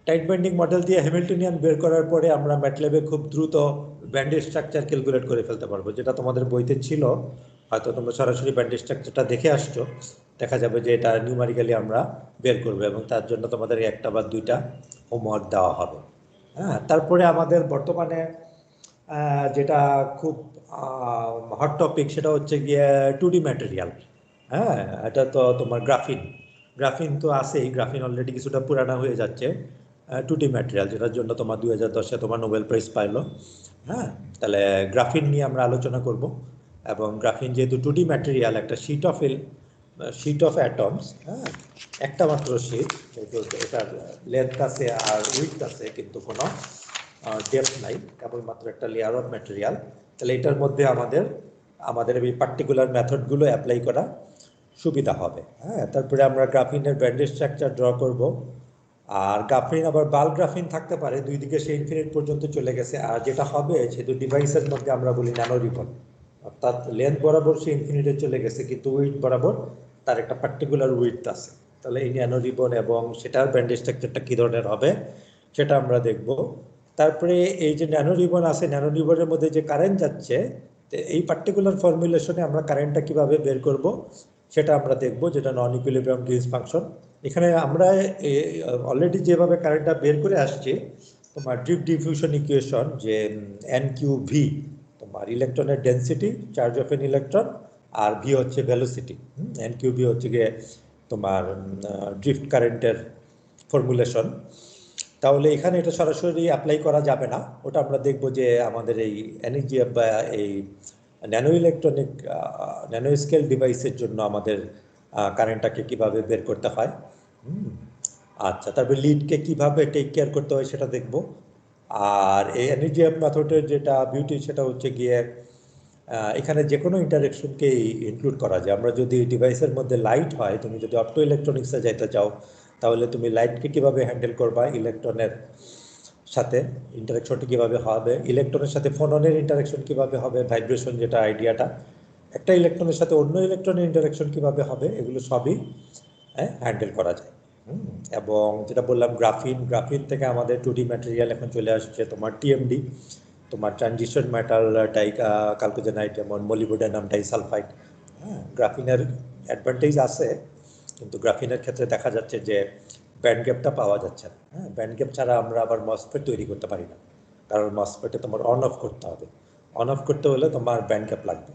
টাইট বাইন্ডিং মডেল দিয়ে হ্যামিল্টনিয়ান বের করার পরে আমরা ম্যাটল্যাবে খুব দ্রুত ব্যান্ড স্ট্রাকচার ক্যালকুলেট করে ফেলতে পারবো, যেটা তোমাদের বইতে ছিল, হয়তো তোমরা সরাসরি ব্যান্ড স্ট্রাকচারটা দেখে আসছো। দেখা যাবে যে এটা নিউমারিক্যালি আমরা বের করবো, এবং তার জন্য তোমাদের একটা বা দুইটা হোমওয়ার্ক দেওয়া হবে। হ্যাঁ, তারপরে আমাদের বর্তমানে যেটা খুব হট টপিক, সেটা হচ্ছে গিয়ে 2D ম্যাটেরিয়াল। হ্যাঁ, এটা তো তোমার গ্রাফিন তো আছেই, গ্রাফিন অলরেডি কিছুটা পুরানা হয়ে যাচ্ছে। 2D ম্যাটেরিয়াল, যেটার জন্য তোমার 2010-এ তোমার নোবেল প্রাইজ পাইলো। হ্যাঁ, তাহলে গ্রাফিন নিয়ে আমরা আলোচনা করব। এবং গ্রাফিন যেহেতু 2D ম্যাটেরিয়াল, একটা শিট অফ অ্যাটমস, হ্যাঁ, একটা মাত্র শিট, এটার লেন্থ আছে আর উইডথ আছে, কিন্তু কোনো ডেপথ নাই, কেবলমাত্র একটা লেয়ার অফ ম্যাটেরিয়াল। তাহলে এটার মধ্যে আমাদের এই পার্টিকুলার মেথডগুলো অ্যাপ্লাই করা সুবিধা হবে। হ্যাঁ, তারপরে আমরা গ্রাফিনের ব্যান্ড স্ট্রাকচার ড্র করব। আর গ্রাফিন আবার বাল্ক গ্রাফিন থাকতে পারে, দুই দিকে সে ইনফিনিট পর্যন্ত চলে গেছে। আর যেটা হবে যেহেতু ডিভাইসের মধ্যে আমরা বলি ন্যানো রিবন, অর্থাৎ লেন্থ বরাবর সে ইনফিনিটে চলে গেছে, কিন্তু উইডথ বরাবর তার একটা পার্টিকুলার উইডথ আছে। তাহলে এই ন্যানো রিবন এবং সেটার ব্যান্ড স্ট্রাকচারটা কী ধরনের হবে সেটা আমরা দেখব। তারপরে এই যে ন্যানো রিবন আছে, ন্যানো রিবনের মধ্যে যে কারেন্ট যাচ্ছে, এই পার্টিকুলার ফর্মুলেশনে আমরা কারেন্টটা কিভাবে বের করব সেটা আমরা দেখব, যেটা নন ইকুইলিব্রিয়াম গ্রিন্স ফাংশন। এখানে আমরা অলরেডি যেভাবে কারেন্টটা বের করে আসছি, তোমার ড্রিফট ডিফিউশন ইকুয়েশন, যে NQV তোমার ইলেকট্রনের density, charge of N electron, আর ভি হচ্ছে ভেলোসিটি। NQV হচ্ছে গিয়ে তোমার ড্রিফট কারেন্টের ফর্মুলেশন। তাহলে এখানে এটা সরাসরি অ্যাপ্লাই করা যাবে না, ওটা আমরা দেখব যে আমাদের এই NEGF বা এই ন্যানো ইলেকট্রনিক ন্যানো স্কেল ডিভাইসের জন্য আমাদের কারেন্টটাকে কিভাবে বের করতে হয়। আচ্ছা, তারপরে লিডকে কিভাবে টেক কেয়ার করতে হয় সেটা দেখব। আর এই NEGF মেথডের যেটা বিউটি সেটা হচ্ছে গিয়ে এখানে যে কোনো ইন্টারেকশনকেই ইনক্লুড করা যায়। আমরা যদি ডিভাইসের মধ্যে লাইট হয়, তুমি যদি অপটো ইলেকট্রনিক্সে যাইতে চাও, তাহলে তুমি লাইটকে কিভাবে হ্যান্ডেল করবা, ইলেকট্রনের সাথে ইন্টারেকশনটি কিভাবে হবে, ইলেকট্রনের সাথে ফোননের ইন্টারেকশন কিভাবে হবে, ভাইব্রেশন যেটা আইডিয়াটা, একটা ইলেকট্রনের সাথে অন্য ইলেকট্রনের ইন্টারেকশন কিভাবে হবে, এগুলো সবই হ্যান্ডেল করা যায়। এবং যেটা বললাম গ্রাফিন থেকে আমাদের 2D ম্যাটেরিয়াল এখন চলে আসছে তোমার TMD, তোমার ট্রানজিশন মেটাল ক্যালকোজেনাইট, যেমন মলিবডেনাম ডাইসালফাইড। হ্যাঁ, গ্রাফিনের অ্যাডভান্টেজ আছে, কিন্তু গ্রাফিনের ক্ষেত্রে দেখা যাচ্ছে যে ব্যান্ড গ্যাপটা পাওয়া যাচ্ছে না। হ্যাঁ, ব্যান্ড গ্যাপ ছাড়া আমরা আবার মসফেট তৈরি করতে পারি না, কারণ মসফেটে তোমার অন অফ করতে হবে, অন অফ করতে হলে তোমার ব্যান্ড গ্যাপ লাগবে।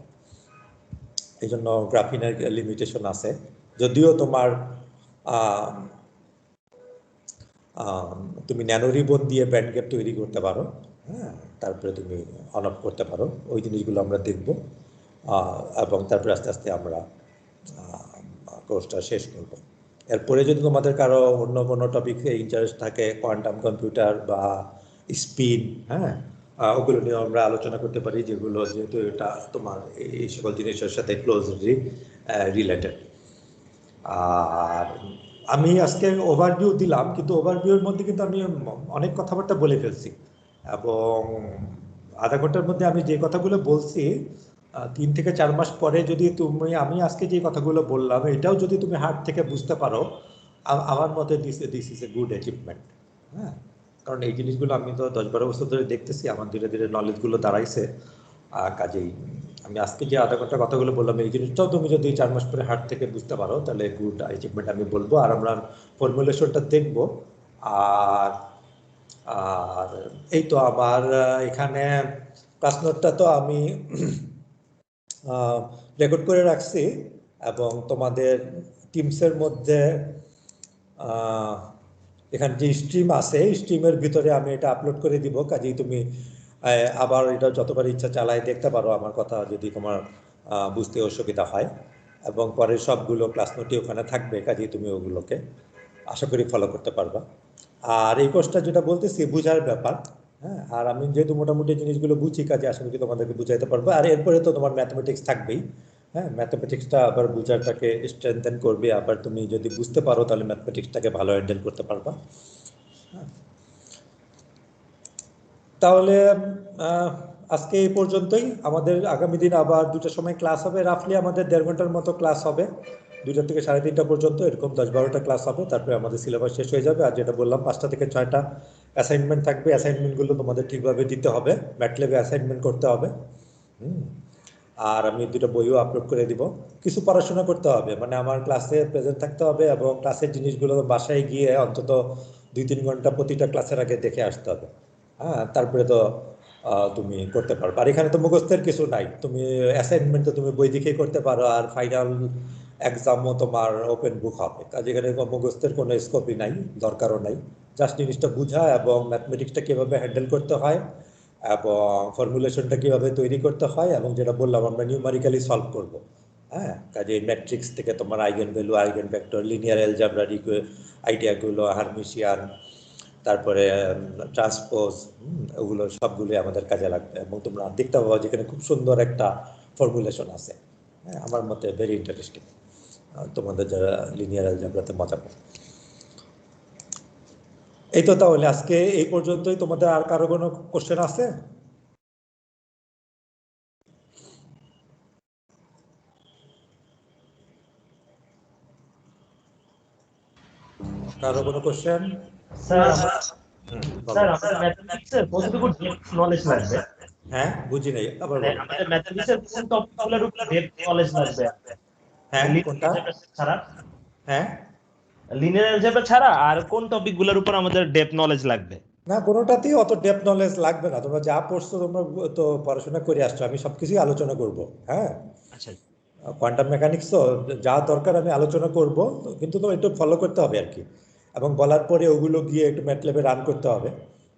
এই জন্য গ্রাফিনের লিমিটেশন আছে। যদিও তোমার তুমি ন্যানো রিবন দিয়ে ব্যান্ড গ্যাপ তৈরি করতে পারো, হ্যাঁ, তারপরে তুমি অন অফ করতে পারো, ওই জিনিসগুলো আমরা দেখব, এবং তারপরে আস্তে আস্তে আমরা কোর্সটা শেষ করব। এরপরে যদি তোমাদের কারো অন্য কোনো টপিকে ইন্টারেস্ট থাকে, কোয়ান্টাম কম্পিউটার বা স্পিন, হ্যাঁ, ওগুলো নিয়ে আমরা আলোচনা করতে পারি, যেগুলো যেহেতু এটা তোমার এই সকল জিনিসের সাথে ক্লোজলি রিলেটেড। আর আমি আজকে ওভারভিউ দিলাম, কিন্তু ওভারভিউর মধ্যে কিন্তু আমি অনেক কথাবার্তা বলে ফেলছি, এবং আধা ঘন্টার মধ্যে আমি যে কথাগুলো বলছি 3 থেকে 4 মাস পরে যদি আমি আজকে যে কথাগুলো বললাম এটাও যদি তুমি হার্ট থেকে বুঝতে পারো, আমার মতে this is a good achievement. হ্যাঁ, কারণ এই জিনিসগুলো আমি তো 10-12 বছর ধরে দেখতেছি, আমার ধীরে ধীরে নলেজগুলো দাঁড়াইছে। কাজেই আমি আজকে যে আধা ঘন্টা কথাগুলো বললাম এই জিনিসটাও তুমি যদি 4 মাস পরে হার্ট থেকে বুঝতে পারো তাহলে গুড অ্যাচিভমেন্ট আমি বলবো। আর আমরা ফর্মুলেশনটা দেখব। আর আর এই তো আমার এখানে ক্লাস নোটটা তো আমি রেকর্ড করে রাখছি, এবং তোমাদের টিমসের মধ্যে এখানে যে স্ট্রিম আছে স্ট্রিমের ভিতরে আমি এটা আপলোড করে দিব। কাজেই তুমি আবার এটা যতবার ইচ্ছা চালাই দেখতে পারো আমার কথা, যদি তোমার বুঝতে অসুবিধা হয়। এবং পরের সবগুলো ক্লাস নোটই ওখানে থাকবে, কাজেই তুমি ওগুলোকে আশা করি ফলো করতে পারবা। আর এই কোর্সটা যেটা বলতেছি বুঝার ব্যাপার, হ্যাঁ, আর আমি যেহেতু মোটামুটি জিনিসগুলো বুঝি, কাজে আশা করি তোমাদেরকে বুঝাইতে পারবো। আর এরপরে তো তোমার ম্যাথমেটিক্স থাকবেই, হ্যাঁ, ম্যাথমেটিক্সটা আবার বুঝারটাকে স্ট্রেনথেন করবে। আবার তুমি যদি বুঝতে পারো তাহলে ম্যাথমেটিক্সটাকে ভালো হ্যান্ডেল করতে পারবা। তাহলে আজকে এই পর্যন্তই। আমাদের আগামী দিন আবার 2টার সময় ক্লাস হবে, রাফলি আমাদের 1.5 ঘন্টার মতো ক্লাস হবে, 2টা থেকে 3:30 পর্যন্ত, এরকম 10-12টা ক্লাস হবে। তারপরে আমাদের সিলেবাস শেষ হয়ে যাবে। আর যেটা বললাম 5টা থেকে 6টা অ্যাসাইনমেন্ট থাকবে, অ্যাসাইনমেন্টগুলো তোমাদের ঠিকভাবে দিতে হবে, ম্যাটল্যাবে অ্যাসাইনমেন্ট করতে হবে। আর আমি 2টা বইও আপলোড করে দিব। কিছু পড়াশোনা করতে হবে, মানে আমার ক্লাসে প্রেজেন্ট থাকতে হবে, এবং ক্লাসের জিনিসগুলো বাসায় গিয়ে অন্তত 2-3 ঘন্টা প্রতিটা ক্লাসের আগে দেখে আসতে হবে। হ্যাঁ, তারপরে তো তুমি করতে পারো। আর এখানে তো মুখস্থের কিছু নাই, তুমি অ্যাসাইনমেন্ট তো তুমি বই দেখেই করতে পারো, আর ফাইনাল এক্সামও তোমার ওপেন বুক হবে। কাজে এখানে মুখস্থের কোনো স্কোপই নাই, দরকারও নাই। জাস্ট জিনিসটা বুঝা এবং ম্যাথমেটিক্সটা কীভাবে হ্যান্ডেল করতে হয় এবং ফর্মুলেশনটা কীভাবে তৈরি করতে হয়, এবং যেটা বললাম আমরা নিউমারিক্যালি সলভ করব। হ্যাঁ, কাজে ম্যাট্রিক্স থেকে তোমার eigenvalue, eigenvector, linear অ্যালজেব্রার আইডিয়াগুলো, হারমিশিয়ান, তারপরে ট্রান্সপোজ, ওগুলো সবগুলোই আমাদের কাজে লাগবে। এবং তোমরা দেখতে পাবো যেখানে খুব সুন্দর একটা ফর্মুলেশন আছে। হ্যাঁ, আমার মতে ভেরি ইন্টারেস্টিং, তোমাদের যারা লিনিয়ার অ্যালজেব্রাতে মজা পাবে। এই তো, তাহলে আজকে এই পর্যন্তই। তোমাদের আর কারো কোনো কোশ্চেন আছে? কারো কোনো কোশ্চেন? স্যার আমাদের ম্যাথমেটিক্সের কতটুকু ডেপথ নলেজ লাগবে? হ্যাঁ, বুঝি নাই, আবার বলো। আমাদের ম্যাথমেটিক্সের কোন টপিকগুলোর উপর ডেপথ নলেজ লাগবে? হ্যাঁ, কোনটা? ছাড়া, হ্যাঁ, লিনিয়ার অ্যালজেব্রা ছাড়া আর কোন টপিকগুলোর উপর আমাদের ডেপথ নলেজ লাগবে? না, কোনোটাতেই অত ডেপথ নলেজ লাগবে না। তোমরা যা পড়ছো, তোমরা তো পড়াশোনা করে আসছো, আমি সবকিছুই আলোচনা করব। হ্যাঁ, আচ্ছা, কোয়ান্টাম মেকানিক্স তো যা দরকার আমি আলোচনা করব, কিন্তু তো একটু ফলো করতে হবে আর কি, এবং বলার পরে ওগুলো গিয়ে একটু ম্যাটল্যাবে রান করতে হবে।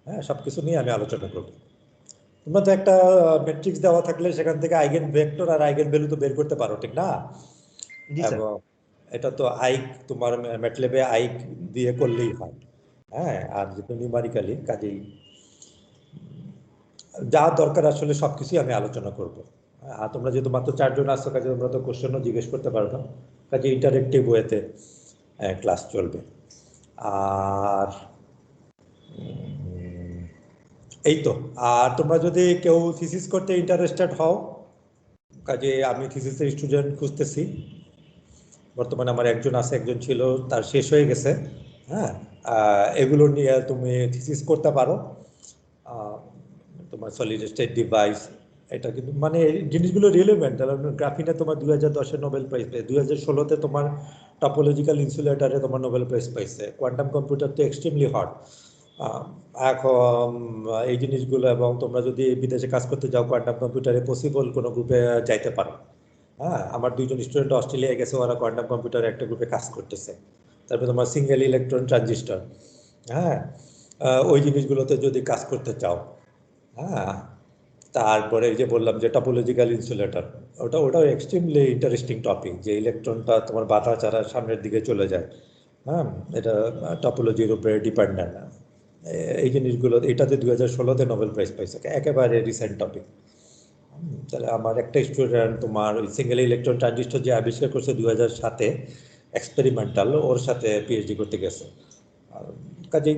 হ্যাঁ, সব কিছু নিয়ে আমি আলোচনা করব। তোমরা তো একটা ম্যাট্রিক্স দেওয়া থাকলে সেখান থেকে আইগেন ভেক্টর আর আইগেন ভ্যালু তো বের করতে পারো, ঠিক না? জি স্যার। এবং এটা তো আইক তোমার ম্যাটল্যাবে আইক দিয়ে করলেই হয়। হ্যাঁ, আর যেহেতু নিউমারিক্যালি, কাজেই যা দরকার আসলে সবকিছুই আমি আলোচনা করব। আর তোমরা যেহেতু মাত্র 4 জন আসছো, কাজে তোমরা তো কোশ্চেনও জিজ্ঞেস করতে পারবে, কাজে ইন্টারেক্টিভ ওয়েতে ক্লাস চলবে। আর এই তো। আর তোমরা যদি কেউ থিসিস করতে ইন্টারেস্টেড হও, কাজে আমি থিসিসের স্টুডেন্ট খুঁজতেছি। বর্তমানে আমার একজন আছে, একজন ছিল, তার শেষ হয়ে গেছে। হ্যাঁ, এগুলো নিয়ে তুমি থিসিস করতে পারো। তোমার সলিড স্টেট ডিভাইস, এটা কিন্তু মানে জিনিসগুলো রিলেভেন্ট। গ্রাফিনে তোমার 2010-এ নোবেল প্রাইজ পেয়েছে, 2016-তে তোমার টপোলজিক্যাল ইনসুলেটারে তোমার নোবেল প্রাইজ পাইছে। কোয়ান্টাম কম্পিউটার তো এক্সট্রিমলি হট এখন এই জিনিসগুলো। এবং তোমরা যদি বিদেশে কাজ করতে যাও, কোয়ান্টাম কম্পিউটারে পসিবল কোনো গ্রুপে যাইতে পারো। হ্যাঁ, আমার 2জন স্টুডেন্ট অস্ট্রেলিয়ায় গেছে, ওরা কোয়ান্টাম কম্পিউটারে একটা গ্রুপে কাজ করতেছে। তারপরে তোমার সিঙ্গেল ইলেকট্রন ট্রানজিস্টর, হ্যাঁ, ওই জিনিসগুলোতে যদি কাজ করতে চাও, হ্যাঁ, তারপরে এই যে বললাম যে টপোলজিক্যাল ইনসুলেটর, ওটাও এক্সট্রিমলি ইন্টারেস্টিং টপিক, যে ইলেকট্রনটা তোমার বাধা ছাড়া সামনের দিকে চলে যায়, হ্যাঁ, এটা টপোলজির উপরে ডিপেন্ডেন্ট। এই জিনিসগুলো, এটাতে 2016-তে নোবেল প্রাইজ পাইছে, একেবারে রিসেন্ট টপিক। তাহলে আমার একটা স্টুডেন্ট তোমার ওই সিঙ্গেল ইলেকট্রন ট্রানজিস্টর যে আবিষ্কার করছে 2007-এ, এক্সপেরিমেন্টাল, ওর সাথে পিএইচডি করতে গেছে। কাজে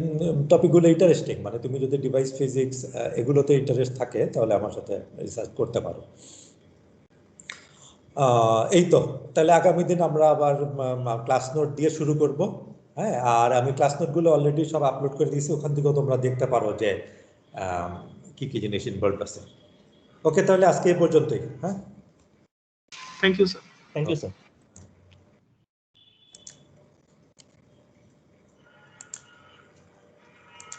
টপিকগুলো ইন্টারেস্টিং, মানে তুমি যদি ডিভাইস ফিজিক্স এগুলোতে ইন্টারেস্ট থাকে তাহলে আমার সাথে রিসার্চ করতে পারো। এই তো, তাহলে আগামী দিন আমরা আবার ক্লাস নোট দিয়ে শুরু করব। হ্যাঁ, আর আমি ক্লাস নোটগুলো অলরেডি সব আপলোড করে দিয়েছি, ওখান থেকেও তোমরা দেখতে পারো যে কি কি জিনিস ইনভলভ আছে। ওকে, তাহলে আজকে এই পর্যন্তই। হ্যাঁ, thank you sir. Thank you sir.